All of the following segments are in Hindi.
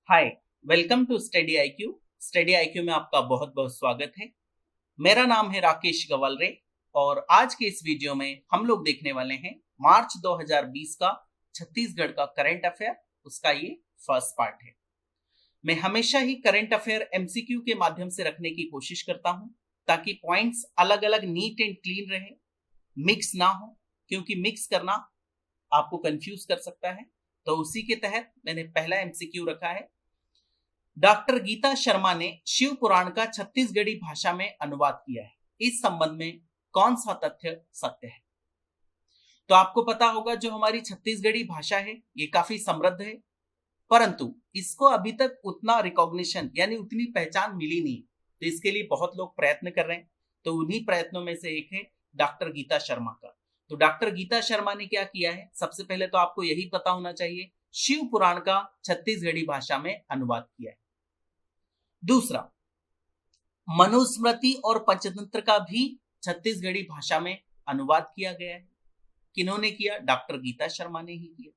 Hi, welcome to study IQ. Study IQ में आपका बहुत बहुत स्वागत है। मेरा नाम है राकेश गवालरे और आज के इस वीडियो में हम लोग देखने वाले हैं मार्च 2020 का छत्तीसगढ़ का करंट अफेयर। उसका ये फर्स्ट पार्ट है। मैं हमेशा ही करंट अफेयर एमसीक्यू के माध्यम से रखने की कोशिश करता हूं ताकि पॉइंट्स अलग अलग नीट एंड क्लीन रहे, मिक्स ना हो, क्योंकि मिक्स करना आपको कंफ्यूज कर सकता है। तो उसी के तहत मैंने पहला एमसीक्यू रखा है। डॉक्टर गीता शर्मा ने शिव पुराण का छत्तीसगढ़ी भाषा में अनुवाद किया है। इस संबंध में कौन सा तथ्य सत्य है? तो आपको पता होगा जो हमारी छत्तीसगढ़ी भाषा है ये काफी समृद्ध है, परंतु इसको अभी तक उतना रिकॉग्निशन यानी उतनी पहचान मिली नहीं। तो इसके लिए बहुत लोग प्रयत्न कर रहे हैं। तो उन्हीं प्रयत्नों में से एक है डॉक्टर गीता शर्मा का। तो डॉक्टर गीता शर्मा ने क्या किया है? सबसे पहले तो आपको यही पता होना चाहिए, शिव पुराण का छत्तीसगढ़ी भाषा में अनुवाद किया है। दूसरा, मनुस्मृति और पंचतंत्र का भी छत्तीसगढ़ी भाषा में अनुवाद किया गया है। किन्होंने किया? डॉक्टर गीता शर्मा ने ही किया।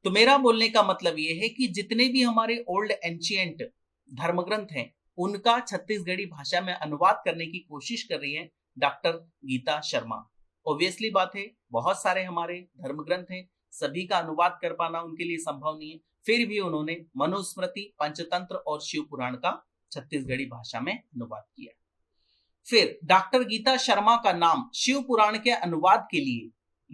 तो मेरा बोलने का मतलब यह है कि जितने भी हमारे ओल्ड एंशिएंट धर्मग्रंथ हैं उनका छत्तीसगढ़ी भाषा में अनुवाद करने की कोशिश कर रही है डॉक्टर गीता शर्मा। ऑब्वियसली बात है, बहुत सारे हमारे धर्मग्रंथ हैं, सभी का अनुवाद कर पाना उनके लिए संभव नहीं है, फिर भी उन्होंने मनुस्मृति, पंचतंत्र और शिव पुराण का छत्तीसगढ़ी भाषा में अनुवाद किया। फिर डॉक्टर गीता शर्मा का नाम शिव पुराण के अनुवाद के लिए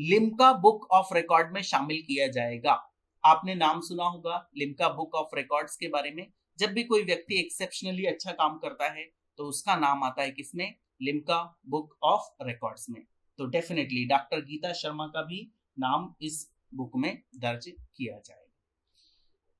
लिम्का बुक ऑफ रिकॉर्ड में शामिल किया जाएगा। आपने नाम सुना होगा लिम्का बुक ऑफ रिकॉर्ड्स के बारे में। जब भी कोई व्यक्ति एक्सेप्शनली अच्छा काम करता है तो उसका नाम आता है किसमें? लिम्का बुक ऑफ रिकॉर्ड्स में। तो डेफिनेटली डॉक्टर गीता शर्मा का भी नाम इस बुक में दर्ज किया जाएगा।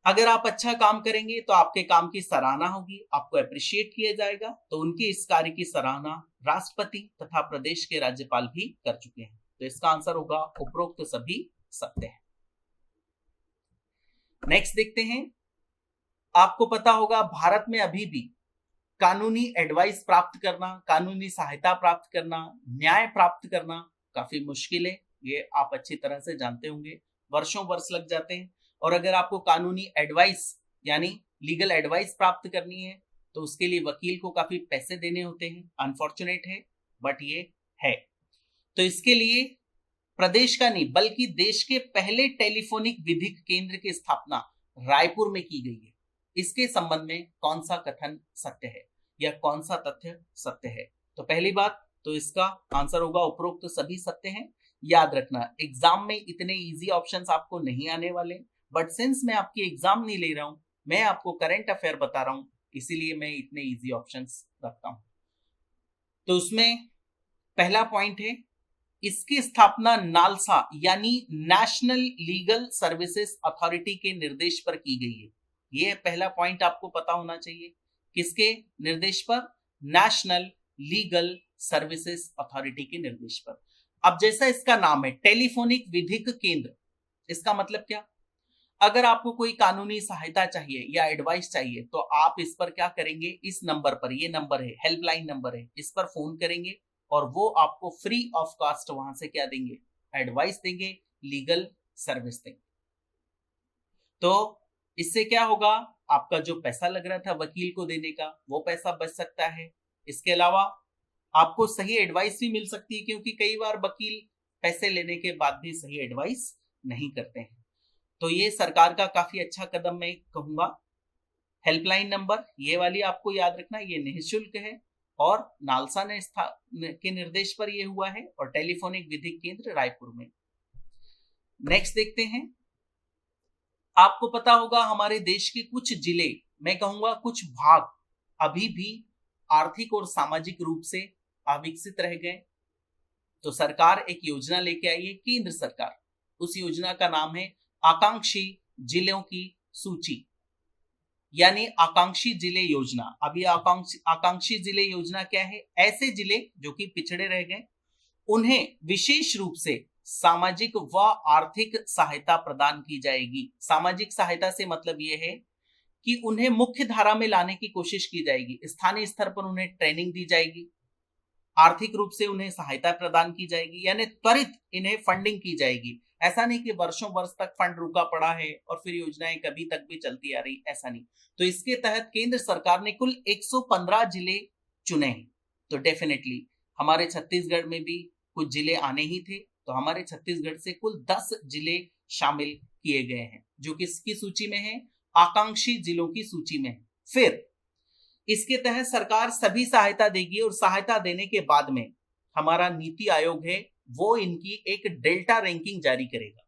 अगर आप अच्छा काम करेंगे तो आपके काम की सराहना होगी, आपको अप्रिशिएट किया जाएगा। तो उनके इस कार्य की सराहना राष्ट्रपति तथा प्रदेश के राज्यपाल भी कर चुके हैं। तो इसका आंसर होगा उपरोक्त सभी सत्य है। नेक्स्ट देखते हैं। आपको पता होगा भारत में अभी भी कानूनी एडवाइस प्राप्त करना, कानूनी सहायता प्राप्त करना, न्याय प्राप्त करना काफी मुश्किल है। ये आप अच्छी तरह से जानते होंगे, वर्षों वर्ष लग जाते हैं। और अगर आपको कानूनी एडवाइस यानी लीगल एडवाइस प्राप्त करनी है तो उसके लिए वकील को काफी पैसे देने होते हैं। अनफॉर्चुनेट है बट ये है। तो इसके लिए प्रदेश का नहीं बल्कि देश के पहले टेलीफोनिक विधिक केंद्र की स्थापना रायपुर में की गई है। इसके संबंध में कौन सा कथन सत्य है या कौन सा तथ्य सत्य है? तो पहली बात तो इसका आंसर होगा उपरोक्त सभी सत्य हैं। याद रखना, एग्जाम में इतने इजी ऑप्शंस आपको नहीं आने वाले, बट सिंस मैं आपकी एग्जाम नहीं ले रहा हूं, मैं आपको करंट अफेयर बता रहा हूं, इसीलिए मैं इतने इजी ऑप्शंस रखता हूं। तो उसमें पहला पॉइंट है, इसकी स्थापना नालसा यानी नेशनल लीगल सर्विसेज अथॉरिटी के निर्देश पर की गई है। यह पहला पॉइंट आपको पता होना चाहिए। किसके निर्देश पर? नेशनल लीगल सर्विसेज अथॉरिटी के निर्देश पर। अब जैसा इसका नाम है टेलीफोनिक विधिक केंद्र, इसका मतलब क्या? अगर आपको कोई कानूनी सहायता चाहिए या एडवाइस चाहिए तो आप इस पर क्या करेंगे? इस नंबर पर, ये नंबर है, हेल्पलाइन नंबर है, इस पर फोन करेंगे और वो आपको फ्री ऑफ कॉस्ट वहां से क्या देंगे? एडवाइस देंगे, लीगल सर्विस देंगे। तो इससे क्या होगा? आपका जो पैसा लग रहा था वकील को देने का वो पैसा बच सकता है। इसके अलावा आपको सही एडवाइस भी मिल सकती है, क्योंकि कई बार वकील पैसे लेने के बाद भी सही एडवाइस नहीं करते हैं। तो ये सरकार का काफी अच्छा कदम मैं कहूंगा। हेल्पलाइन नंबर ये वाली आपको याद रखना, ये निःशुल्क है और नालसा ने के निर्देश पर यह हुआ है और टेलीफोनिक विधिक केंद्र रायपुर में। नेक्स्ट देखते हैं। आपको पता होगा हमारे देश के कुछ जिले, मैं कहूंगा कुछ भाग, अभी भी आर्थिक और सामाजिक रूप से अविकसित रह गए। तो सरकार एक योजना लेके आई है, केंद्र सरकार। उस योजना का नाम है आकांक्षी जिलों की सूची यानी आकांक्षी जिले योजना। अभी आकांक्षी जिले योजना क्या है? ऐसे जिले जो कि पिछड़े रह गए उन्हें विशेष रूप से सामाजिक व आर्थिक सहायता प्रदान की जाएगी। सामाजिक सहायता से मतलब यह है कि उन्हें मुख्य धारा में लाने की कोशिश की जाएगी, स्थानीय स्तर पर उन्हें ट्रेनिंग दी जाएगी, आर्थिक रूप से उन्हें सहायता प्रदान की जाएगी, यानी त्वरित इन्हें फंडिंग की जाएगी। ऐसा नहीं कि वर्षों वर्ष तक फंड रुका पड़ा है और फिर योजनाएं कभी तक भी चलती आ रही, ऐसा नहीं। तो इसके तहत केंद्र सरकार ने कुल 115 जिले चुने हैं। तो डेफिनेटली हमारे छत्तीसगढ़ में भी कुछ जिले आने ही थे, तो हमारे छत्तीसगढ़ से कुल 10 जिले शामिल किए गए हैं, जो किसकी सूची में है? आकांक्षी जिलों की सूची में है। फिर इसके तहत सरकार सभी सहायता देगी और सहायता देने के बाद में हमारा नीति आयोग है वो इनकी एक डेल्टा रैंकिंग जारी करेगा।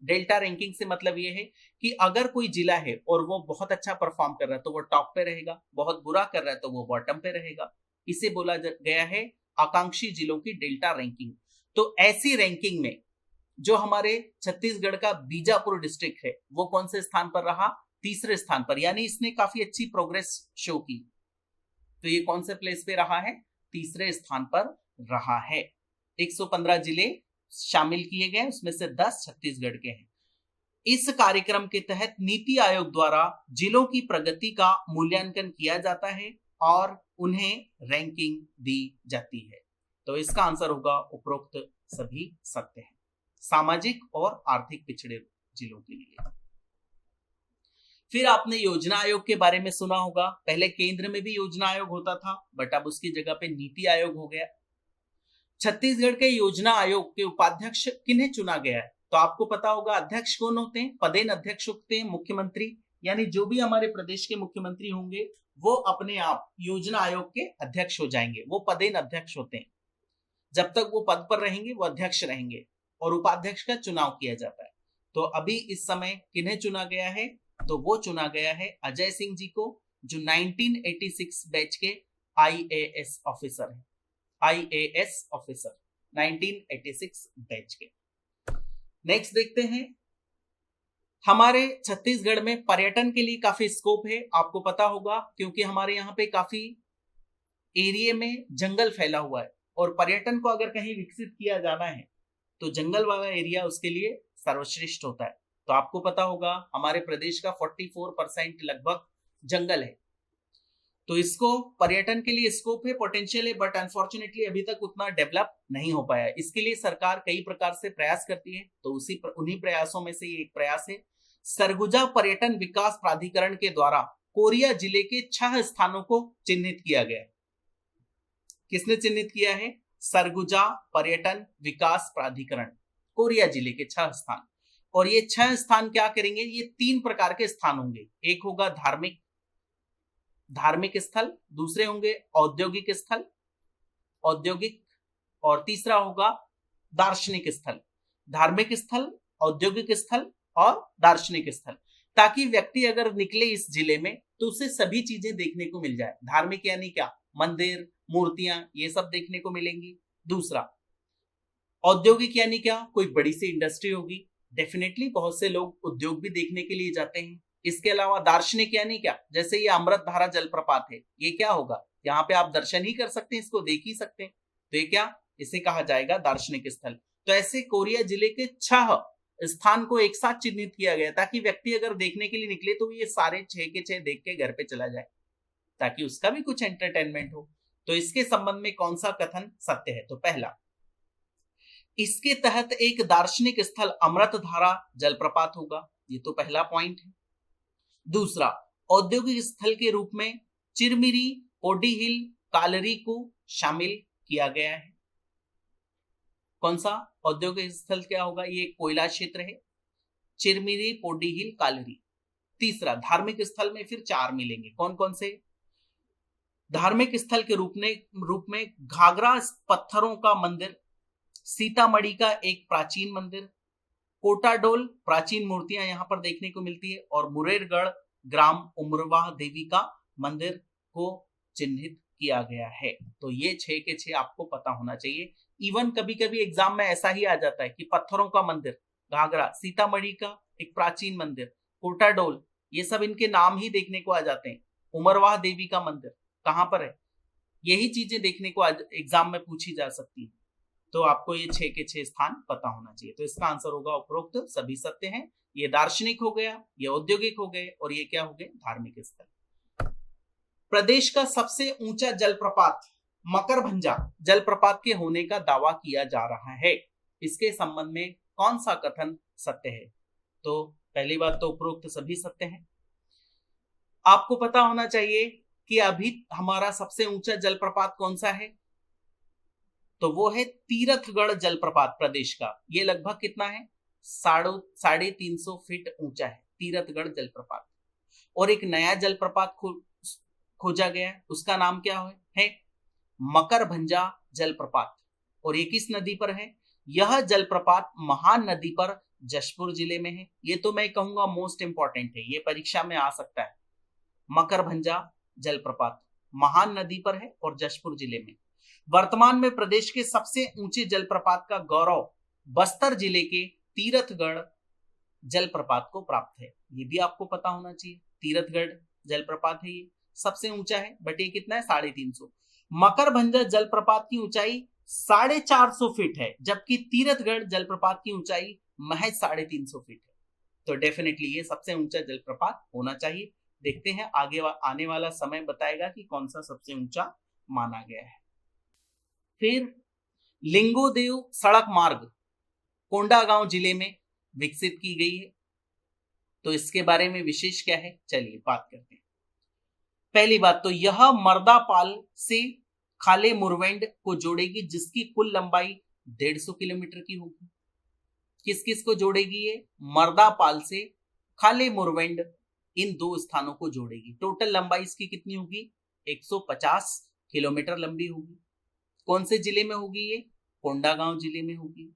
डेल्टा रैंकिंग से मतलब ये है कि अगर कोई जिला है और वो बहुत अच्छा परफॉर्म कर रहा है तो वो टॉप पे रहेगा, बहुत बुरा कर रहा है तो वो बॉटम पे रहेगा। इसे बोला गया है आकांक्षी जिलों की डेल्टा रैंकिंग। तो ऐसी रैंकिंग में जो हमारे छत्तीसगढ़ का बीजापुर डिस्ट्रिक्ट है वो कौन से स्थान पर रहा? तीसरे स्थान पर, यानी इसने काफी अच्छी प्रोग्रेस शो की। तो ये कौन से प्लेस पे रहा है? तीसरे स्थान पर रहा है। 115 जिले शामिल किए गए, उसमें से 10 छत्तीसगढ़ के हैं। इस कार्यक्रम के तहत नीति आयोग द्वारा जिलों की प्रगति का मूल्यांकन किया जाता है और उन्हें रैंकिंग दी जाती है। तो इसका आंसर होगा उपरोक्त सभी सत्य हैं सामाजिक और आर्थिक पिछड़े जिलों के लिए। फिर आपने योजना आयोग के बारे में सुना होगा। पहले केंद्र में भी योजना आयोग होता था, बट अब उसकी जगह पे नीति आयोग हो गया। छत्तीसगढ़ के योजना आयोग के उपाध्यक्ष किन्हें चुना गया है? तो आपको पता होगा अध्यक्ष कौन होते हैं? पदेन अध्यक्ष होते हैं मुख्यमंत्री, यानी जो भी हमारे प्रदेश के मुख्यमंत्री होंगे वो अपने आप योजना आयोग के अध्यक्ष हो जाएंगे। वो पदेन अध्यक्ष होते हैं। जब तक वो पद पर रहेंगे वो अध्यक्ष रहेंगे और उपाध्यक्ष का चुनाव किया जाता है। तो अभी इस समय किन्हें चुना गया है? तो वो चुना गया है अजय सिंह जी को, जो 1986 बैच के IAS ऑफिसर हैं। IAS ऑफिसर 1986 बैच के। नेक्स्ट देखते हैं, हमारे छत्तीसगढ़ में पर्यटन के लिए काफी स्कोप है, आपको पता होगा, क्योंकि हमारे यहाँ पे काफी एरिया में जंगल फैला हुआ है और पर्यटन को अगर कहीं विकसित किया जाना है तो जंगल वाला एरिया उसके लिए सर्वश्रेष्ठ होता है। तो आपको पता होगा हमारे प्रदेश का 44% लगभग जंगल है, तो इसको पर्यटन के लिए स्कोप है, पोटेंशियल है, बट अनफॉर्चुनेटली अभी तक उतना डेवलप नहीं हो पाया। इसके लिए सरकार कई प्रकार से प्रयास करती है, तो उन्हीं प्रयासों में से एक प्रयास है सरगुजा पर्यटन विकास प्राधिकरण के द्वारा कोरिया जिले के 6 स्थानों को चिन्हित किया गया है। किसने चिन्हित किया है? सरगुजा पर्यटन विकास प्राधिकरण, कोरिया जिले के 6 स्थान। और ये 6 स्थान क्या करेंगे? ये 3 प्रकार के स्थान होंगे। एक होगा धार्मिक स्थल, दूसरे होंगे औद्योगिक स्थल, और तीसरा होगा दार्शनिक स्थल। धार्मिक स्थल, औद्योगिक स्थल और दार्शनिक स्थल, ताकि व्यक्ति अगर निकले इस जिले में तो उसे सभी चीजें देखने को मिल जाए। धार्मिक यानी क्या? मंदिर, मूर्तियां, ये सब देखने को मिलेंगी। दूसरा औद्योगिक यानी क्या? कोई बड़ी सी इंडस्ट्री होगी, डेफिनेटली बहुत से लोग उद्योग भी देखने के लिए जाते हैं। इसके अलावा दार्शनिक यानी क्या? जैसे ये अमृतधारा जलप्रपात है, ये क्या होगा? यहाँ पे आप दर्शन ही कर सकते हैं, इसको देख ही सकते हैं, तो ये क्या? इसे कहा जाएगा दार्शनिक स्थल। तो ऐसे कोरिया जिले के 6 स्थान को एक साथ चिन्हित किया गया ताकि व्यक्ति अगर देखने के लिए निकले तो ये सारे 6 के 6 देख के घर पे चला जाए, ताकि उसका भी कुछ एंटरटेनमेंट हो। तो इसके संबंध में कौन सा कथन सत्य है? तो पहला, इसके तहत एक दार्शनिक स्थल अमृतधारा जलप्रपात होगा, ये तो पहला पॉइंट है। दूसरा, औद्योगिक स्थल के रूप में चिरमिरी, पोडी हिल, कालरी को शामिल किया गया है। कौन सा औद्योगिक स्थल क्या होगा? ये कोयला क्षेत्र है, चिरमिरी, पोडी हिल, कालरी। तीसरा, धार्मिक स्थल में फिर 4 मिलेंगे। कौन कौन से? धार्मिक स्थल के रूप में घाघरा पत्थरों का मंदिर, सीतामढ़ी का एक प्राचीन मंदिर, कोटाडोल प्राचीन मूर्तियां यहां पर देखने को मिलती है, और मुरेरगढ़ ग्राम उमरवाह देवी का मंदिर को चिन्हित किया गया है। तो ये 6 के 6 आपको पता होना चाहिए। इवन कभी कभी एग्जाम में ऐसा ही आ जाता है कि पत्थरों का मंदिर, घाघरा, सीतामढ़ी का एक प्राचीन मंदिर, कोटाडोल, ये सब इनके नाम ही देखने को आ जाते हैं। उमरवाह देवी का मंदिर कहां पर है? यही चीजें देखने को एग्जाम में पूछी जा सकती है। तो आपको ये 6 के 6 स्थान पता होना चाहिए। तो इसका आंसर होगा उपरोक्त सभी सत्य हैं। ये दार्शनिक हो गया, ये औद्योगिक हो गए, और ये क्या हो गए? धार्मिक स्थल। प्रदेश का सबसे ऊंचा जलप्रपात मकरभंजा जलप्रपात के होने का दावा किया जा रहा है। इसके संबंध में कौन सा कथन सत्य है? तो पहली बात तो उपरोक्त सभी सत्य हैं। आपको पता होना चाहिए कि अभी हमारा सबसे ऊंचा जलप्रपात कौन सा है, तो वो है तीरथगढ़ जलप्रपात प्रदेश का। ये लगभग कितना है, 350 फीट ऊंचा है तीरथगढ़ जलप्रपात। और एक नया जलप्रपात खोजा गया है, उसका नाम क्या है मकरभंजा जलप्रपात। और ये किस नदी पर है? यह जलप्रपात महान नदी पर जशपुर जिले में है। ये तो मैं कहूंगा मोस्ट इंपॉर्टेंट है, ये परीक्षा में आ सकता है। मकरभंजा जलप्रपात महान नदी पर है और जशपुर जिले में। वर्तमान में प्रदेश के सबसे ऊंचे जलप्रपात का गौरव बस्तर जिले के तीरथगढ़ जलप्रपात को प्राप्त है। ये भी आपको पता होना चाहिए, तीरथगढ़ जलप्रपात है, ये सबसे ऊंचा है, बट ये कितना है 350। मकरभंजा जलप्रपात की ऊंचाई 450 फीट है, जबकि तीरथगढ़ जलप्रपात की ऊंचाई महज 350 फीट है। तो डेफिनेटली ये सबसे ऊंचा जलप्रपात होना चाहिए। देखते हैं आगे आने वाला समय बताएगा कि कौन सा सबसे ऊंचा माना गया है। फिर लिंगोदेव सड़क मार्ग कोंडागांव जिले में विकसित की गई है, तो इसके बारे में विशेष क्या है, चलिए बात करते हैं। पहली बात तो यह मर्दापाल से खाले मुरवेंड को जोड़ेगी, जिसकी कुल लंबाई 150 किलोमीटर की होगी। किस किस को जोड़ेगी ये? मर्दापाल से खाले मुरवेंड, इन दो स्थानों को जोड़ेगी। टोटल लंबाई इसकी कितनी होगी? 150 किलोमीटर लंबी होगी। कौन से जिले में होगी ये? कोंडागांव जिले में होगी।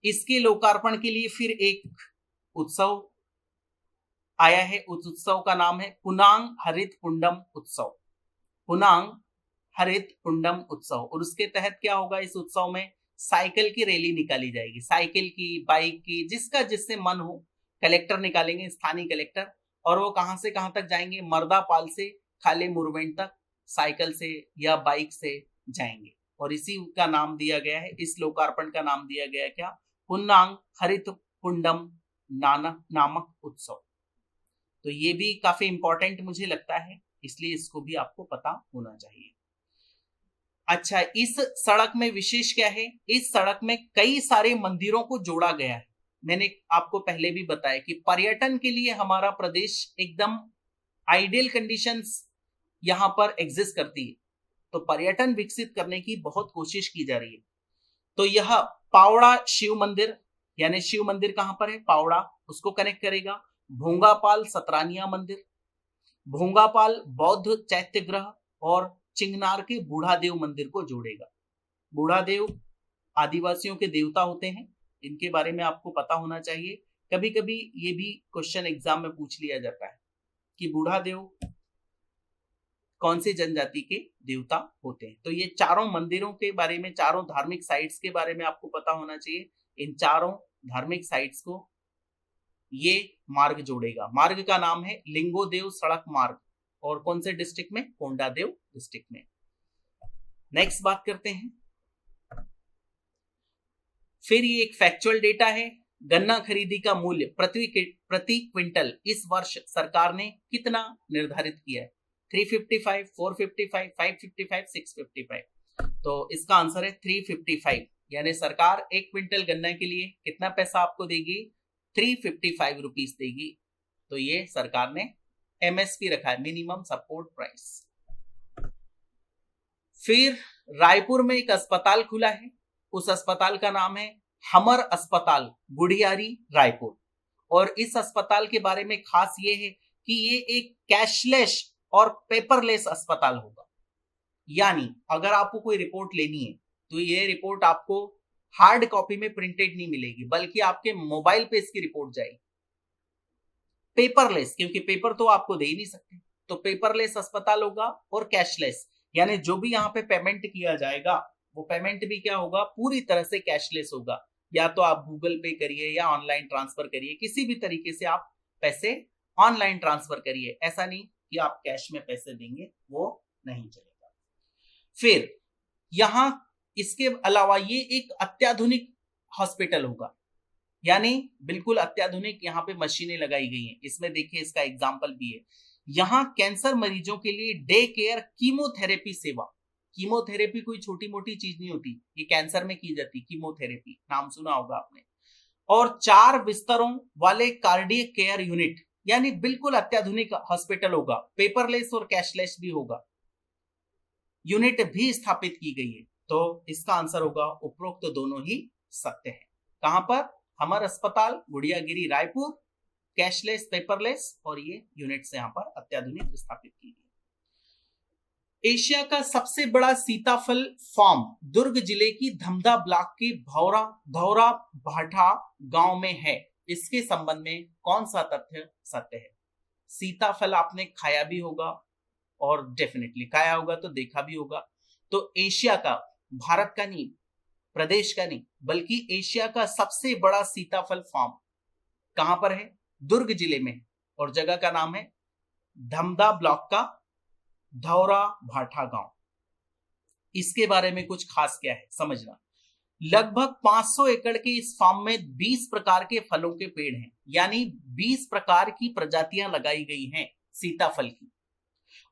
इसके लोकार्पण के लिए फिर एक उत्सव आया है, उस उत्सव का नाम है पुनांग हरित पुंडम उत्सव। पुनांग हरित पुंडम उत्सव। और उसके तहत क्या होगा, इस उत्सव में साइकिल की रैली निकाली जाएगी, साइकिल की, बाइक की, जिसका जिससे मन हो कलेक्टर निकालेंगे, स्थानीय कलेक्टर, और वो कहां से कहां तक जाएंगे? मर्दापाल से खाले मुरवेंड तक साइकिल से या बाइक से जाएंगे। और इसी का नाम दिया गया है, इस लोकार्पण का नाम दिया गया क्या? पुनांग हरित पुंडम नामक उत्सव। तो ये भी काफी इंपॉर्टेंट मुझे लगता है, इसलिए इसको भी आपको पता होना चाहिए। अच्छा, इस सड़क में विशेष क्या है? इस सड़क में कई सारे मंदिरों को जोड़ा गया है। मैंने आपको पहले भी बताया कि पर्यटन के लिए हमारा प्रदेश एकदम आइडियल कंडीशंस यहां पर एग्जिस्ट करती है, तो पर्यटन विकसित करने की बहुत कोशिश की जा रही है। तो यह पावड़ा शिव मंदिर, यानी शिव मंदिर कहां पर है? पावड़ा, उसको कनेक्ट करेगा। भोंगापाल सतरानिया मंदिर, भोंगापाल बौद्ध चैत्यग्रह और चिंगनार के बूढ़ादेव मंदिर को जोड़ेगा। बूढ़ादेव आदिवासियों के देवता होते हैं, इनके बारे में आपको पता होना चाहिए। कभी कभी ये भी क्वेश्चन एग्जाम में पूछ लिया जाता है कि बूढ़ादेव कौन सी जनजाति के देवता होते हैं। तो ये चारों मंदिरों के बारे में, चारों धार्मिक साइट्स के बारे में आपको पता होना चाहिए। इन चारों धार्मिक साइट्स को ये मार्ग जोड़ेगा। मार्ग का नाम है लिंगोदेव सड़क मार्ग, और कौन से डिस्ट्रिक्ट में? कोंडादेव डिस्ट्रिक्ट में। नेक्स्ट बात करते हैं। फिर ये एक फैक्चुअल डेटा है, गन्ना खरीदी का मूल्य प्रति क्विंटल इस वर्ष सरकार ने कितना निर्धारित किया है? 355, 455, 555, 655। तो इसका आंसर है 355, यानी सरकार एक क्विंटल गन्ना के लिए कितना पैसा आपको देगी? 355 रुपीज देगी। तो ये सरकार ने एमएसपी रखा है, मिनिमम सपोर्ट प्राइस। फिर रायपुर में एक अस्पताल खुला है, उस अस्पताल का नाम है हमर अस्पताल गुड़ियारी रायपुर। और इस अस्पताल के बारे में खास ये है कि ये एक कैशलेस और पेपरलेस अस्पताल होगा। यानी अगर आपको कोई रिपोर्ट लेनी है तो ये रिपोर्ट आपको हार्ड कॉपी में प्रिंटेड नहीं मिलेगी, बल्कि आपके मोबाइल पे इसकी रिपोर्ट जाएगी। पेपरलेस, क्योंकि पेपर तो आपको दे ही नहीं सकते, तो पेपरलेस अस्पताल होगा। और कैशलेस, यानी जो भी यहाँ पे पेमेंट किया जाएगा वो पेमेंट भी क्या होगा? पूरी तरह से कैशलेस होगा। या तो आप गूगल पे करिए या ऑनलाइन ट्रांसफर करिए, किसी भी तरीके से आप पैसे ऑनलाइन ट्रांसफर करिए, ऐसा नहीं कि आप कैश में पैसे देंगे, वो नहीं चलेगा। फिर यहां इसके अलावा ये एक अत्याधुनिक हॉस्पिटल होगा, यानी बिल्कुल अत्याधुनिक यहाँ पे मशीनें लगाई गई हैं। इसमें देखिए इसका एग्जांपल भी है, यहाँ कैंसर मरीजों के लिए डे केयर कीमोथेरेपी सेवा। कीमोथेरेपी कोई छोटी मोटी चीज नहीं होती, ये कैंसर में की जाती कीमोथेरेपी, नाम सुना होगा आपने। और 4 बिस्तरों वाले कार्डियक केयर यूनिट, यानी बिल्कुल अत्याधुनिक हॉस्पिटल होगा, पेपरलेस और कैशलेस भी होगा, यूनिट भी स्थापित की गई है। तो इसका आंसर होगा उपरोक्त तो दोनों ही सत्य है। कहां पर? हमर अस्पताल गुड़ियागिरी रायपुर, कैशलेस पेपरलेस, और ये यूनिट्स यहां पर अत्याधुनिक स्थापित की गई। एशिया का सबसे बड़ा सीताफल फार्म दुर्ग जिले की धमधा ब्लॉक के धौरा भाठा गांव में है। इसके संबंध में कौन सा तथ्य सत्य है? सीताफल आपने खाया भी होगा और डेफिनेटली खाया होगा तो देखा भी होगा। तो एशिया का, भारत का नहीं, प्रदेश का नहीं, बल्कि एशिया का सबसे बड़ा सीताफल फार्म कहां पर है? दुर्ग जिले में है, और जगह का नाम है धमधा ब्लॉक का धौरा भाठा गांव। इसके बारे में कुछ खास क्या है समझना। लगभग 500 एकड़ के इस फार्म में 20 प्रकार के फलों के पेड़ हैं, यानी 20 प्रकार की प्रजातियां लगाई गई हैं सीताफल की।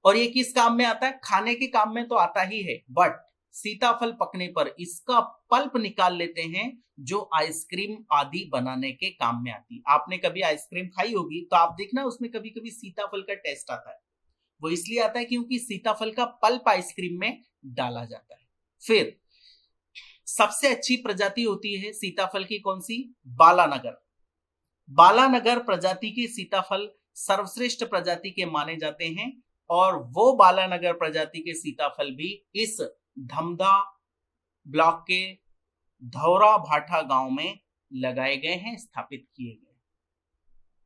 और ये किस काम में आता है? खाने के काम में तो आता ही है, बट सीताफल पकने पर इसका पल्प निकाल लेते हैं, जो आइसक्रीम आदि बनाने के काम में आती है। आपने कभी आइसक्रीम खाई होगी तो आप देखना उसमें कभी कभी सीताफल का टेस्ट आता है। वो इसलिए आता है क्योंकि सीताफल का पल्प आइसक्रीम में डाला जाता है। फिर सबसे अच्छी प्रजाति होती है सीताफल की कौन सी? बालानगर। बालानगर प्रजाति के सीताफल सर्वश्रेष्ठ प्रजाति के माने जाते हैं, और वो बालानगर प्रजाति के सीताफल भी इस धमधा ब्लॉक के धौरा भाठा गांव में लगाए गए हैं, स्थापित किए गए।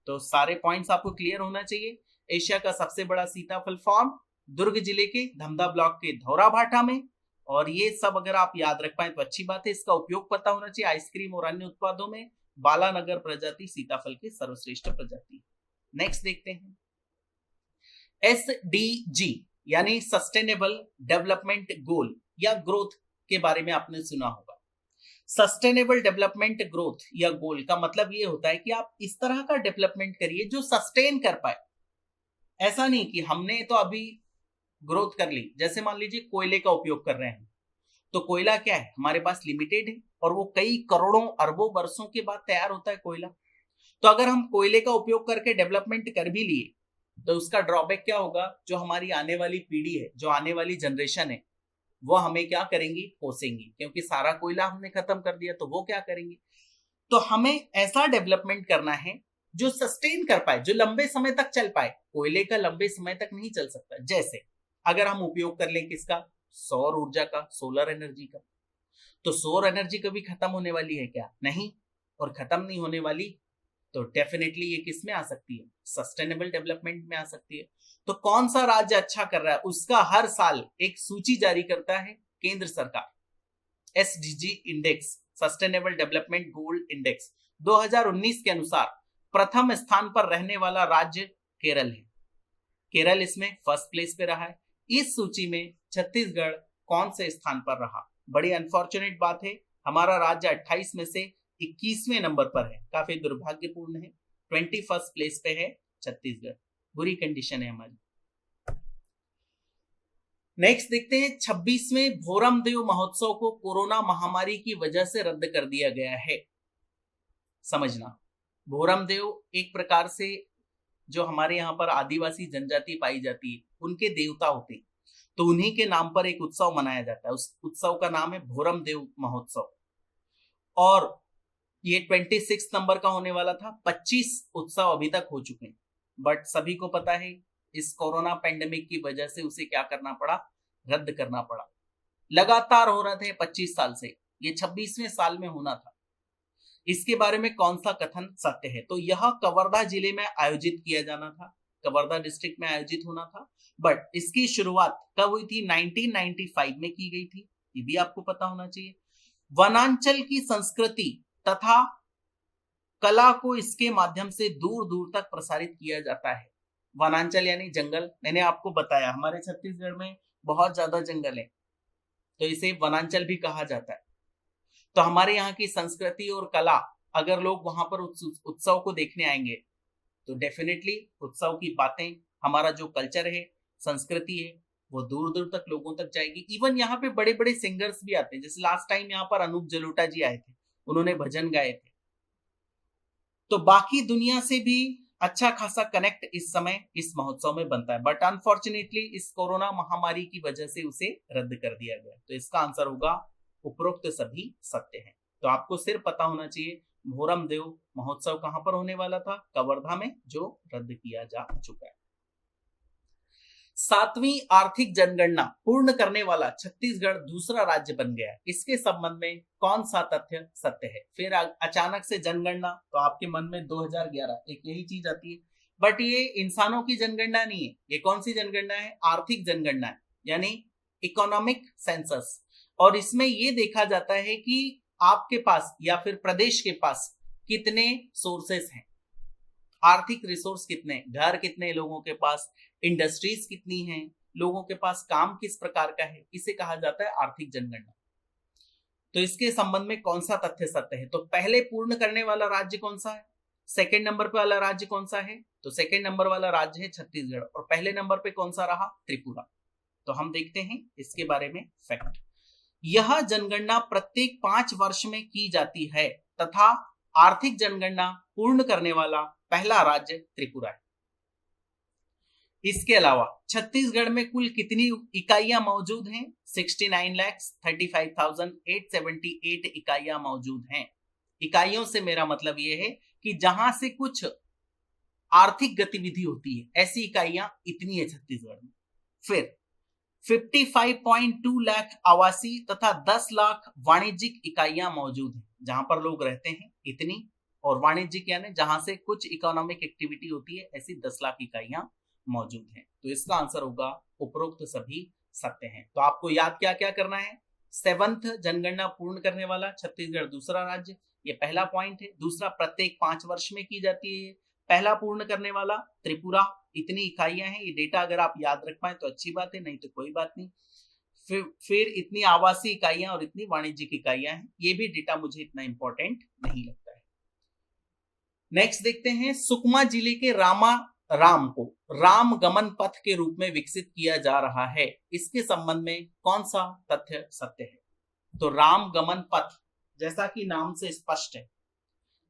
तो सारे पॉइंट्स आपको क्लियर होना चाहिए। एशिया का सबसे बड़ा सीताफल फार्म दुर्ग जिले के धमधा ब्लॉक के धौरा भाठा में, और ये सब अगर आप याद रख पाए तो अच्छी बात है। इसका उपयोग पता होना चाहिए आइसक्रीम और अन्य उत्पादों में। बालानगर प्रजाति सीताफल की सर्वश्रेष्ठ प्रजाति। नेक्स्ट देखते हैं, SDG यानी सस्टेनेबल डेवलपमेंट गोल या ग्रोथ के बारे में आपने सुना होगा। सस्टेनेबल डेवलपमेंट ग्रोथ या गोल का मतलब ये होता है कि आप इस तरह का डेवलपमेंट करिए जो सस्टेन कर पाए। ऐसा नहीं कि हमने तो अभी ग्रोथ कर ली, जैसे मान लीजिए कोयले का उपयोग कर रहे हैं, तो कोयला क्या है, हमारे पास लिमिटेड है, और वो कई करोड़ों अरबों वर्षों के बाद तैयार होता है कोयला। तो अगर हम कोयले का उपयोग करके डेवलपमेंट कर भी लिए तो उसका ड्रॉबैक क्या होगा? जो हमारी आने वाली पीढ़ी है, जो आने वाली जनरेशन है, वो हमें क्या करेंगी? कोसेंगी, क्योंकि सारा कोयला हमने खत्म कर दिया, तो वो क्या करेंगे? तो हमें ऐसा डेवलपमेंट करना है जो सस्टेन कर पाए, जो लंबे समय तक चल पाए। कोयले का लंबे समय तक नहीं चल सकता। जैसे अगर हम उपयोग कर लें किसका? सौर ऊर्जा का, सोलर एनर्जी का, तो सौर एनर्जी कभी खत्म होने वाली है क्या? नहीं। और खत्म नहीं होने वाली तो डेफिनेटली ये किस में आ सकती है? सस्टेनेबल डेवलपमेंट में आ सकती है। तो कौन सा राज्य अच्छा कर रहा है उसका हर साल एक सूची जारी करता है केंद्र सरकार। SDG index, sustainable development goal index 2019 के अनुसार प्रथम स्थान पर रहने वाला राज्य केरल है। केरल इसमें फर्स्ट प्लेस पे रहा है। इस सूची में छत्तीसगढ़ कौन से स्थान पर रहा? बड़ी अनफॉर्चुनेट बात है, हमारा राज्य 28 में से 21वें नंबर पर है। काफी दुर्भाग्यपूर्ण है। 21st प्लेस पे है छत्तीसगढ़। बुरी कंडीशन है हमारी। नेक्स्ट देखते हैं, 26वें भोरम देव महोत्सव को कोरोना महामारी की वजह से रद्द कर दिया गया है। समझना, भोरम देव एक प्रकार से जो हमारे यहाँ पर आदिवासी जनजाति पाई जाती है, उनके देवता होते हैं, तो उन्हीं के नाम पर एक उत्सव मनाया जाता है। उस उत्सव का नाम है भोरम देव महोत्सव, और ये 26 नंबर का होने वाला था। 25 उत्सव अभी तक हो चुके हैं, बट सभी को पता है इस कोरोना पेंडेमिक की वजह से उसे क्या करना पड़ा? रद्द करना पड़ा। लगातार हो रहे थे 25 साल से, ये 26वें साल में होना था। इसके बारे में कौन सा कथन सत्य है? तो यह कवर्धा जिले में आयोजित किया जाना था, कवर्धा डिस्ट्रिक्ट में आयोजित होना था, बट इसकी शुरुआत कब हुई थी? 1995 में की गई थी। ये भी आपको पता होना चाहिए। वनांचल की संस्कृति तथा कला को इसके माध्यम से दूर दूर तक प्रसारित किया जाता है। वनांचल यानी जंगल। मैंने आपको बताया हमारे छत्तीसगढ़ में बहुत ज्यादा जंगल है, तो इसे वनांचल भी कहा जाता है। तो हमारे यहाँ की संस्कृति और कला, अगर लोग वहां पर उत्सव को देखने आएंगे तो डेफिनेटली उत्सव की बातें, हमारा जो कल्चर है, संस्कृति है, वो दूर दूर तक लोगों तक जाएगी। इवन यहाँ पे बड़े बड़े सिंगर्स भी आते हैं। जैसे लास्ट टाइम यहाँ पर अनूप जलोटा जी आए थे, उन्होंने भजन गाए थे। तो बाकी दुनिया से भी अच्छा खासा कनेक्ट इस समय इस महोत्सव में बनता है, बट अनफॉर्चुनेटली इस कोरोना महामारी की वजह से उसे रद्द कर दिया गया। तो इसका आंसर होगा उपरोक्त सभी सत्य हैं। तो आपको सिर्फ पता होना चाहिए मोहरम देव महोत्सव कहां पर होने वाला था, कवर्धा में, जो रद्द किया जा चुका है। 7वीं आर्थिक जनगणना पूर्ण करने वाला छत्तीसगढ़ दूसरा राज्य बन गया। इसके संबंध में कौन सा तथ्य सत्य है? फिर अचानक से जनगणना, तो आपके मन में 2011 एक यही चीज आती है, बट ये इंसानों की जनगणना नहीं है। ये कौन सी जनगणना है? आर्थिक जनगणना है, यानी इकोनॉमिक सेंसस। और इसमें ये देखा जाता है कि आपके पास या फिर प्रदेश के पास कितने सोर्सेस हैं, आर्थिक रिसोर्स कितने, घर कितने लोगों के पास, इंडस्ट्रीज कितनी हैं, लोगों के पास काम किस प्रकार का है, इसे कहा जाता है आर्थिक जनगणना। तो इसके संबंध में कौन सा तथ्य सत्य है? तो पहले पूर्ण करने वाला राज्य कौन सा है? सेकंड नंबर पे वाला राज्य कौन सा है? तो सेकंड नंबर वाला राज्य है छत्तीसगढ़। और पहले नंबर पे कौन सा रहा? त्रिपुरा। तो हम देखते हैं इसके बारे में फैक्ट। यह जनगणना प्रत्येक 5 वर्ष में की जाती है तथा आर्थिक जनगणना पूर्ण करने वाला पहला राज्य त्रिपुरा है। इसके अलावा छत्तीसगढ़ में कुल कितनी इकाइयां मौजूद हैं? 69,35,878 इकाइयां मौजूद हैं। इकाइयों से मेरा मतलब यह है कि जहां से कुछ आर्थिक गतिविधि होती है, ऐसी इकाइयां इतनी है छत्तीसगढ़ में। फिर 55.2 लाख आवासीय तथा 10 लाख वाणिज्यिक इकाइयां मौजूद हैं, जहां पर लोग रहते हैं इतनी, और वाणिज्यिक यानी जहां से कुछ इकोनॉमिक एक्टिविटी होती है, ऐसी 10 लाख इकाइयां मौजूद हैं। तो इसका आंसर होगा उपरोक्त सभी सत्य हैं। तो आपको याद क्या क्या करना है? 7th जनगणना पूर्ण करने वाला छत्तीसगढ़ दूसरा राज्य, ये पहला पॉइंट है। दूसरा, प्रत्येक 5 वर्ष में की जाती है। पहला पूर्ण करने वाला त्रिपुरा, इतनी इकाइयां हैं। ये डेटा अगर आप याद रख पाए तो अच्छी बात है, नहीं तो कोई बात नहीं। फिर इतनी आवासीय इकाइयां और इतनी वाणिज्यिक इकाइयां हैं। ये भी डेटा मुझे इतना इंपॉर्टेंट नहीं लगता है। नेक्स्ट देखते हैं, सुकमा जिले के राम को राम गमन पथ के रूप में विकसित किया जा रहा है। इसके संबंध में कौन सा तथ्य सत्य है? तो राम गमन पथ, जैसा कि नाम से स्पष्ट है,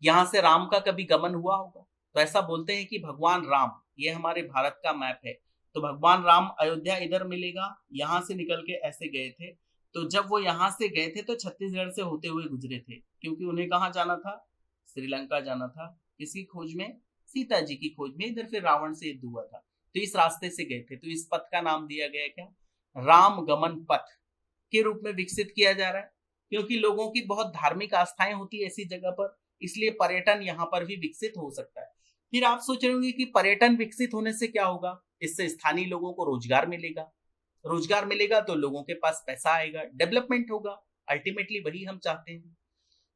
यहां से राम का कभी गमन हुआ होगा। तो ऐसा बोलते हैं कि भगवान राम, ये हमारे भारत का मैप है, तो भगवान राम अयोध्या इधर मिलेगा, यहां से निकल के ऐसे गए थे। तो जब वो यहां से गए थे तो छत्तीसगढ़ से होते हुए गुजरे थे, क्योंकि उन्हें कहां जाना था? श्रीलंका जाना था। किसकी खोज में? सीता जी की खोज में। इधर फिर रावण से युद्ध हुआ था, तो इस रास्ते से गए थे। तो इस पथ का नाम दिया गया क्या? राम गमन पथ के रूप में विकसित किया जा रहा है, क्योंकि लोगों की बहुत धार्मिक आस्थाएं होती है ऐसी जगह पर, इसलिए पर्यटन यहाँ पर भी विकसित हो सकता है। फिर आप सोच रहे होंगे कि पर्यटन विकसित होने से क्या होगा? इससे स्थानीय लोगों को रोजगार मिलेगा। रोजगार मिलेगा तो लोगों के पास पैसा आएगा, डेवलपमेंट होगा। अल्टीमेटली वही हम चाहते हैं।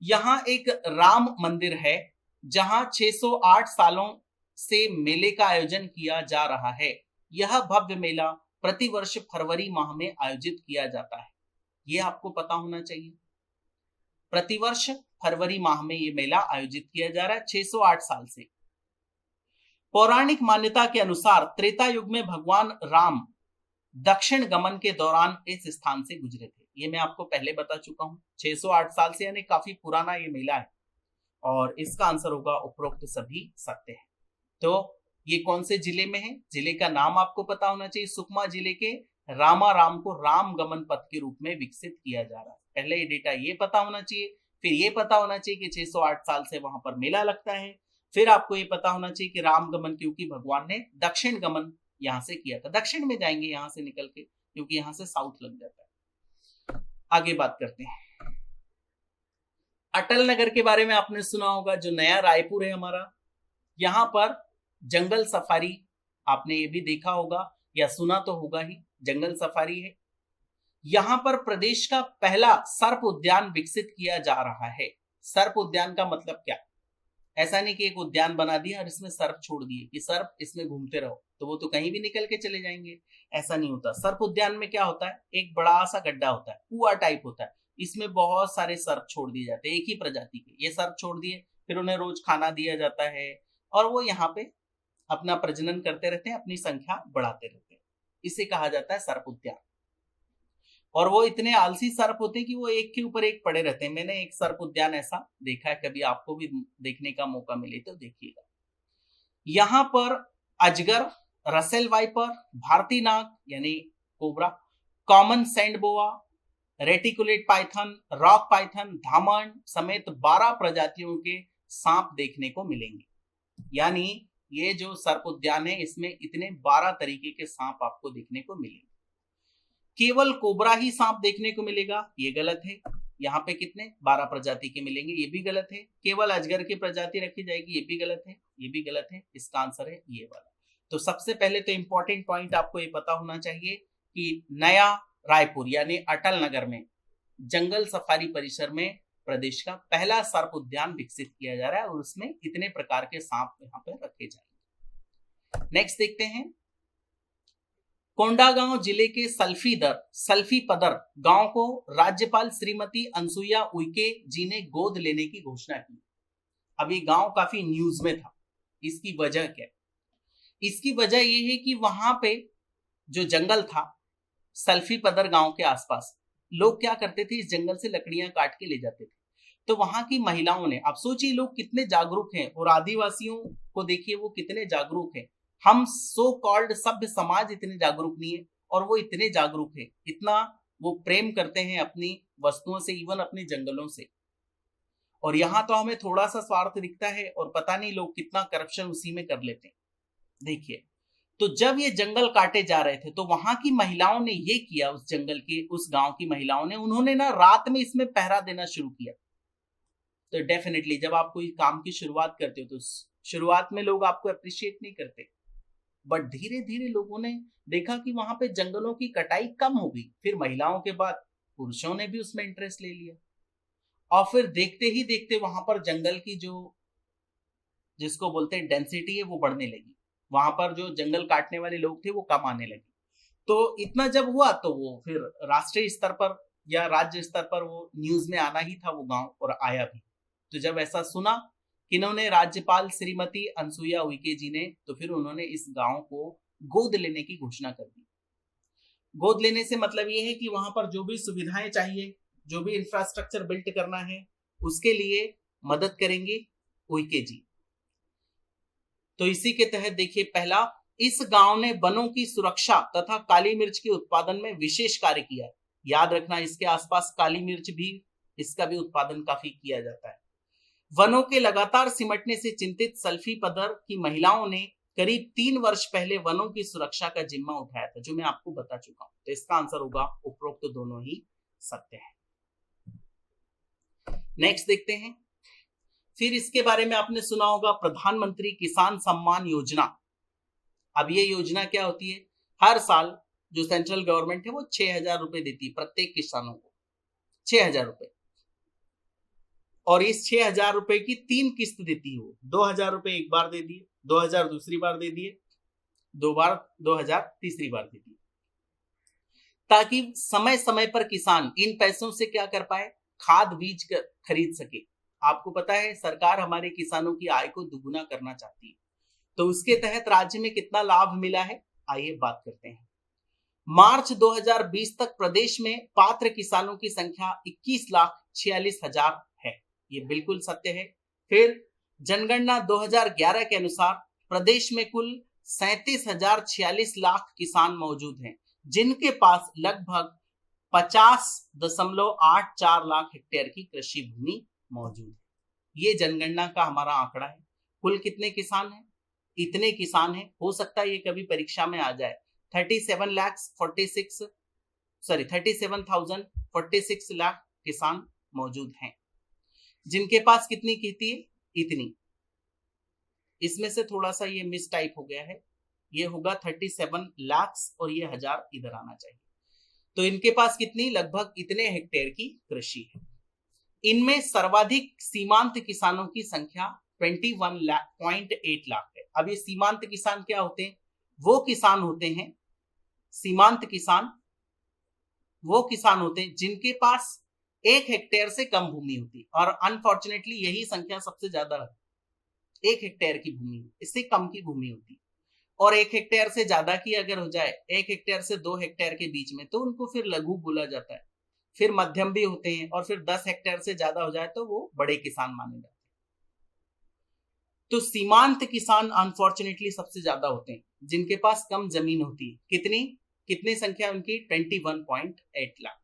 यहाँ एक राम मंदिर है जहां 608 सालों से मेले का आयोजन किया जा रहा है। यह भव्य मेला प्रतिवर्ष फरवरी माह में आयोजित किया जाता है। यह आपको पता होना चाहिए। प्रतिवर्ष फरवरी माह में यह मेला आयोजित किया जा रहा है 608 साल से। पौराणिक मान्यता के अनुसार त्रेता युग में भगवान राम दक्षिण गमन के दौरान इस स्थान से गुजरे थे। ये मैं आपको पहले बता चुका हूं। 608 साल से यानी काफी पुराना ये मेला है, और इसका आंसर होगा उपरोक्त सभी सत्य है। तो ये कौन से जिले में है? जिले का नाम आपको पता होना चाहिए। सुकमा जिले के रामाराम को राम गमन पथ के रूप में विकसित किया जा रहा है। पहले ये डेटा ये पता होना चाहिए, फिर ये पता होना चाहिए कि 608 साल से वहां पर मेला लगता है, फिर आपको ये पता होना चाहिए कि राम गमन, क्योंकि भगवान ने दक्षिण गमन यहां से किया था। दक्षिण में जाएंगे यहां से निकल के, क्योंकि यहां से साउथ लग जाता है। आगे बात करते हैं। अटल नगर के बारे में आपने सुना होगा, जो नया रायपुर है हमारा, यहां पर जंगल सफारी, आपने ये भी देखा होगा या सुना तो होगा ही, जंगल सफारी है। यहां पर प्रदेश का पहला सर्प उद्यान विकसित किया जा रहा है। सर्प उद्यान का मतलब क्या? ऐसा नहीं कि एक उद्यान बना दिया और इसमें सर्प छोड़ दिए कि सर्प इसमें घूमते रहो, तो वो तो कहीं भी निकल के चले जाएंगे। ऐसा नहीं होता। सर्प उद्यान में क्या होता है? एक बड़ा सा गड्ढा होता है, कुआं टाइप होता है, इसमें बहुत सारे सर्प छोड़ दिए जाते हैं, एक ही प्रजाति के। ये सर्प छोड़ दिए, फिर उन्हें रोज खाना दिया जाता है और वो यहाँ पे अपना प्रजनन करते रहते हैं, अपनी संख्या बढ़ाते रहते हैं। इसे कहा जाता है सर्प उद्यान। और वो इतने आलसी सर्प होते हैं कि वो एक के ऊपर एक पड़े रहते हैं। मैंने एक सर्प उद्यान ऐसा देखा है, कभी आपको भी देखने का मौका मिले तो देखिएगा। यहां पर अजगर, रसेल वाइपर, भारतीय नाग यानी cobra, common sand boa, reticulate python, rock python, धामन समेत 12 प्रजातियों के सांप देखने को मिलेंगे। यानी ये जो सर्प उद्यान है इसमें इतने 12 तरीके के सांप आपको देखने को मिलेंगे। केवल कोबरा ही सांप देखने को मिलेगा, ये गलत है। यहाँ पे कितने 12 प्रजाति के मिलेंगे, ये भी गलत है। केवल अजगर की प्रजाति रखी जाएगी, ये भी गलत है, ये भी गलत है। इसका आंसर है ये वाला। तो सबसे पहले तो इंपॉर्टेंट पॉइंट आपको ये पता होना चाहिए कि नया रायपुर यानी अटल नगर में जंगल सफारी परिसर में प्रदेश का पहला सर्प उद्यान विकसित किया जा रहा है और उसमें इतने प्रकार के सांप यहाँ पे रखे जाएंगे। नेक्स्ट देखते हैं, कोंडागांव जिले के सल्फीपदर गांव को राज्यपाल श्रीमती अनसुईया उइके जी ने गोद लेने की घोषणा की। अब ये गांव काफी न्यूज में था। इसकी वजह क्या है? इसकी वजह यह है कि वहां पे जो जंगल था सल्फीपदर गांव के आसपास, लोग क्या करते थे, इस जंगल से लकड़ियां काट के ले जाते थे। तो वहां की महिलाओं ने, आप सोचिए लोग कितने जागरूक हैं, और आदिवासियों को देखिए वो कितने जागरूक हैं। हम सो कॉल्ड सभ्य समाज इतने जागरूक नहीं है, और वो इतने जागरूक है, इतना वो प्रेम करते हैं अपनी वस्तुओं से, इवन अपने जंगलों से। और यहाँ तो हमें थोड़ा सा स्वार्थ दिखता है और पता नहीं लोग कितना करप्शन उसी में कर लेते हैं। देखिए, तो जब ये जंगल काटे जा रहे थे तो वहां की महिलाओं ने ये किया, उस जंगल के उस गांव की महिलाओं ने, उन्होंने ना रात में इसमें पहरा देना शुरू किया। तो डेफिनेटली जब आप कोई काम की शुरुआत करते हो तो शुरुआत में लोग आपको अप्रिशिएट नहीं करते, बट धीरे धीरे लोगों ने देखा कि वहां पे जंगलों की कटाई कम हो गई। फिर महिलाओं के बाद पुरुषों ने भी उसमें इंटरेस्ट ले लिया, और फिर देखते ही देखते वहां पर जंगल की जो जिसको बोलते हैं डेंसिटी है वो बढ़ने लगी। वहां पर जो जंगल काटने वाले लोग थे वो कम आने लगे। तो इतना जब हुआ तो वो फिर राष्ट्रीय स्तर पर या राज्य स्तर पर वो न्यूज में आना ही था वो गांव, और आया भी। तो जब ऐसा सुना किन्होंने, राज्यपाल श्रीमती अनसुईया उइके जी ने, तो फिर उन्होंने इस गांव को गोद लेने की घोषणा कर दी। गोद लेने से मतलब ये है कि वहां पर जो भी सुविधाएं चाहिए, जो भी इंफ्रास्ट्रक्चर बिल्ड करना है, उसके लिए मदद करेंगे उइके जी। तो इसी के तहत देखिए, पहला, इस गांव ने वनों की सुरक्षा तथा काली मिर्च के उत्पादन में विशेष कार्य किया। याद रखना, इसके आसपास काली मिर्च भी, इसका भी उत्पादन काफी किया जाता है। वनों के लगातार सिमटने से चिंतित सल्फीपदर की महिलाओं ने करीब 3 वर्ष पहले वनों की सुरक्षा का जिम्मा उठाया था, जो मैं आपको बता चुका हूं। तो इसका आंसर होगा उपरोक्त तो दोनों ही सत्य है। नेक्स्ट देखते हैं, फिर इसके बारे में आपने सुना होगा प्रधानमंत्री किसान सम्मान योजना। अब ये योजना क्या होती है? हर साल जो सेंट्रल गवर्नमेंट है वो 6,000 रुपए देती है प्रत्येक किसानों को, 6,000 रुपए। और इस 6,000 रुपए की 3 किस्त देती है वो। 2,000 रुपए एक बार दे दिए, 2,000 दूसरी बार दे दिए, 2 बार 2,000 तीसरी बार दे दिए, ताकि समय समय पर किसान इन पैसों से क्या कर पाए, खाद बीज खरीद सके। आपको पता है सरकार हमारे किसानों की आय को दुगुना करना चाहती है, तो उसके तहत राज्य में कितना लाभ मिला है, आइए बात करते हैं। मार्च 2020 तक प्रदेश में पात्र किसानों की संख्या 21,46,000 है, ये बिल्कुल सत्य है। फिर जनगणना 2011 के अनुसार प्रदेश में कुल 37,046 लाख किसान मौजूद हैं, जिनके पास लगभग 50.84 लाख हेक्टेयर की कृषि भूमि मौजूद है। ये जनगणना का हमारा आंकड़ा है। कुल कितने किसान हैं? इतने किसान हैं। हो सकता है ये कभी परीक्षा में आ जाए। 37,046 लाख किसान मौजूद हैं, जिनके पास कितनी खेती है? इतनी। इसमें से थोड़ा सा ये मिस टाइप हो गया है, ये होगा 37 लाख और ये 1000 इधर आना चाहिए। तो इनके पास कितनी, लगभग इतने हेक्टेयर की कृषि है। इनमें सर्वाधिक सीमांत किसानों की संख्या 21.8 लाख है। अब ये सीमांत किसान क्या होते हैं? वो किसान होते हैं, सीमांत किसान वो किसान होते हैं जिनके पास 1 हेक्टेयर से कम भूमि होती है, और अनफॉर्चुनेटली यही संख्या सबसे ज्यादा है। 1 हेक्टेयर की भूमि, इससे कम की भूमि होती है। और 1 हेक्टेयर से ज्यादा की अगर हो जाए, 1 हेक्टेयर से 2 हेक्टेयर के बीच में, तो उनको फिर लघु बोला जाता है। फिर मध्यम भी होते हैं, और फिर 10 हेक्टेयर से ज्यादा हो जाए तो वो बड़े किसान माने जाते हैं। तो सीमांत किसान अनफॉर्चुनेटली सबसे ज्यादा होते हैं, जिनके पास कम जमीन होती है। कितनी संख्या उनकी? 21.8 लाख।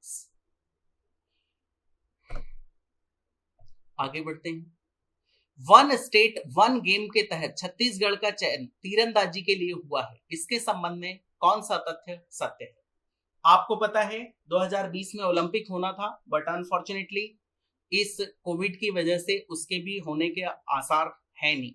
आगे बढ़ते हैं। वन स्टेट वन गेम के तहत छत्तीसगढ़ का चयन तीरंदाजी के लिए हुआ है। इसके संबंध में कौन सा तथ्य सत्य है? आपको पता है 2020 में ओलंपिक होना था, बट अनफॉर्चुनेटली इस कोविड की वजह से उसके भी होने के आसार है नहीं।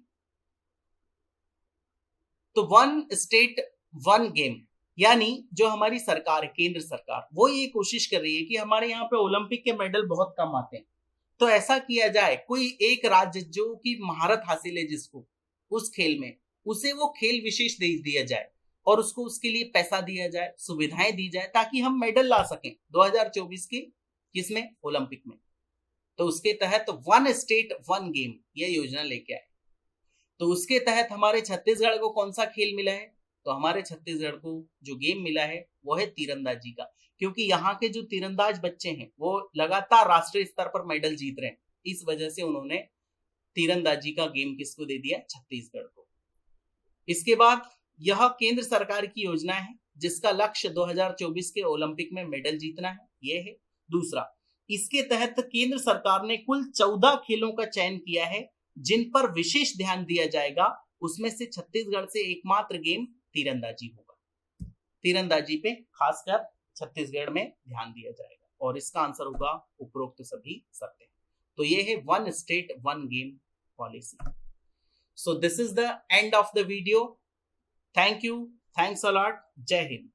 तो वन स्टेट वन गेम, यानी जो हमारी सरकार है, केंद्र सरकार, वो ये कोशिश कर रही है कि हमारे यहाँ पे ओलंपिक के मेडल बहुत कम आते हैं, तो ऐसा किया जाए कोई एक राज्य जो कि महारत हासिल है जिसको उस खेल में, उसे वो खेल विशेष दे दिया जाए और उसको उसके लिए पैसा दिया जाए, सुविधाएं दी जाए, ताकि हम मेडल ला सकें 2024 की किसमें? ओलंपिक में। तो उसके तहत वन स्टेट वन गेम यह योजना लेके आए। तो उसके तहत हमारे छत्तीसगढ़ को कौन सा खेल मिला है? तो हमारे छत्तीसगढ़ को जो गेम मिला है वो है तीरंदाजी का, क्योंकि यहाँ के जो तीरंदाज बच्चे हैं वो लगातार राष्ट्रीय स्तर पर मेडल जीत रहे हैं। इस वजह से उन्होंने तीरंदाजी का गेम किसको दे दिया? छत्तीसगढ़ को। इसके बाद यह केंद्र सरकार की योजना है जिसका लक्ष्य 2024 के ओलंपिक में मेडल जीतना है, ये है। दूसरा, इसके तहत केंद्र सरकार ने कुल 14 खेलों का चयन किया है जिन पर विशेष ध्यान दिया जाएगा। उसमें से छत्तीसगढ़ से एकमात्र गेम तीरंदाजी होगा। तीरंदाजी पे खासकर छत्तीसगढ़ में ध्यान दिया जाएगा, और इसका आंसर होगा उपरोक्त सभी सत्य। तो ये है one state one game policy. So this is the end of the video. Thank you, thanks a lot, जय हिंद।